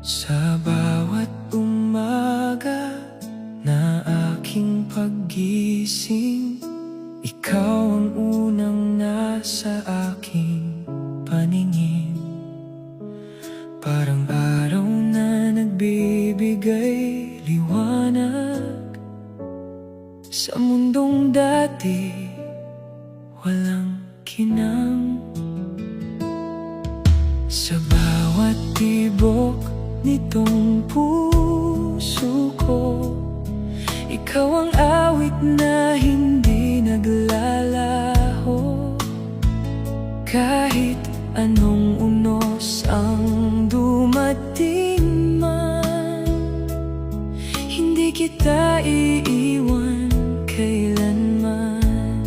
Sa bawat umaga na aking paggising, ikaw ang unang nasa aking paningin. Parang araw na nagbibigay liwanag sa mundong dati walang kinang. Sa bawat tibok nitong puso ko, ikaw ang awit na hindi naglalaho. Kahit anong unos ang dumating man, hindi kita iiwan kailanman.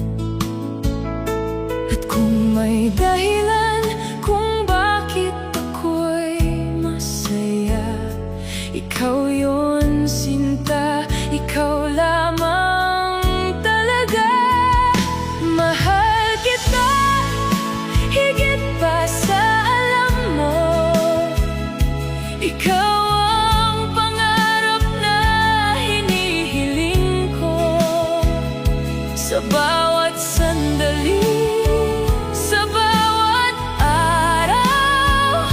At kung may dahilan kung bakit ako'y masaya, ikaw yon sinta, ikaw lamang talaga. Mahal kita higit pa sa alam mo. Ikaw ang pangarap na hinihiling ko. Sa bawat sandali, sa bawat araw,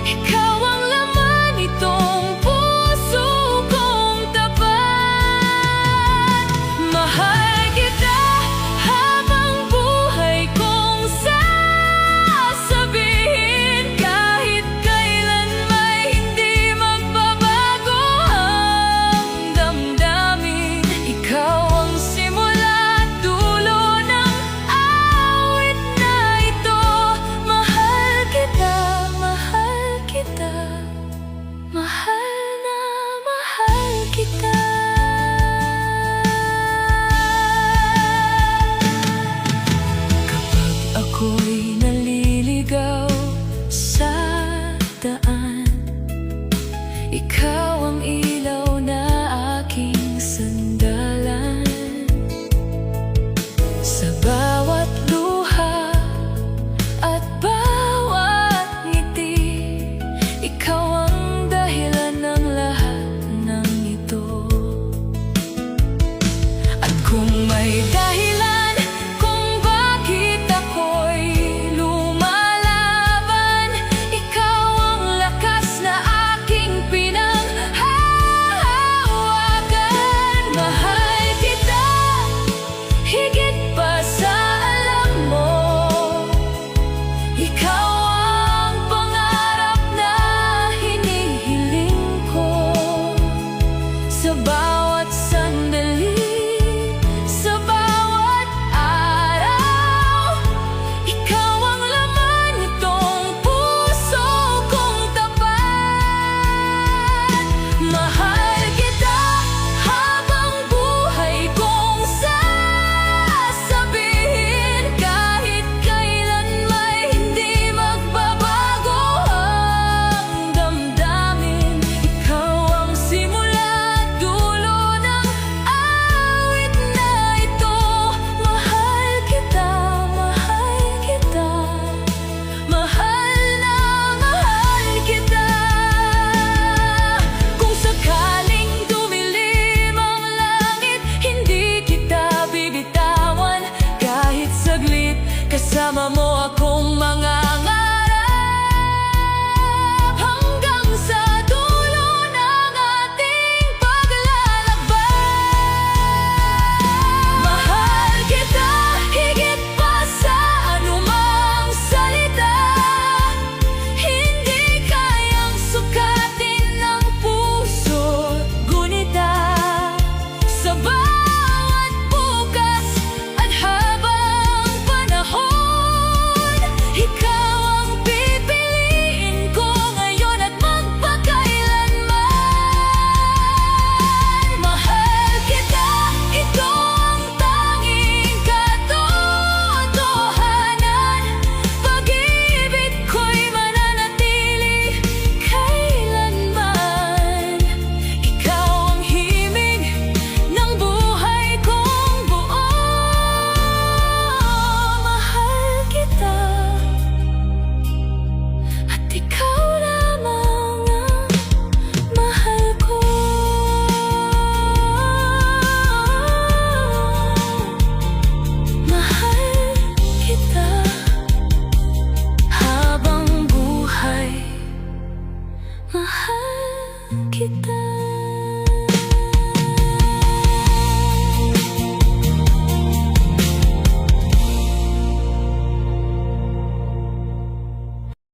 ikaw ang laman nitong puso kong tapat. Mahal kita habang buhay kong sasabihin. Kahit kailan may hindi magbabago ang damdamin. Ikaw ang simula at dulo ng awit na ito. Mahal kita, mahal kita, mahal na mahal kita. Kapag ako'y naliligaw sa daan, ikaw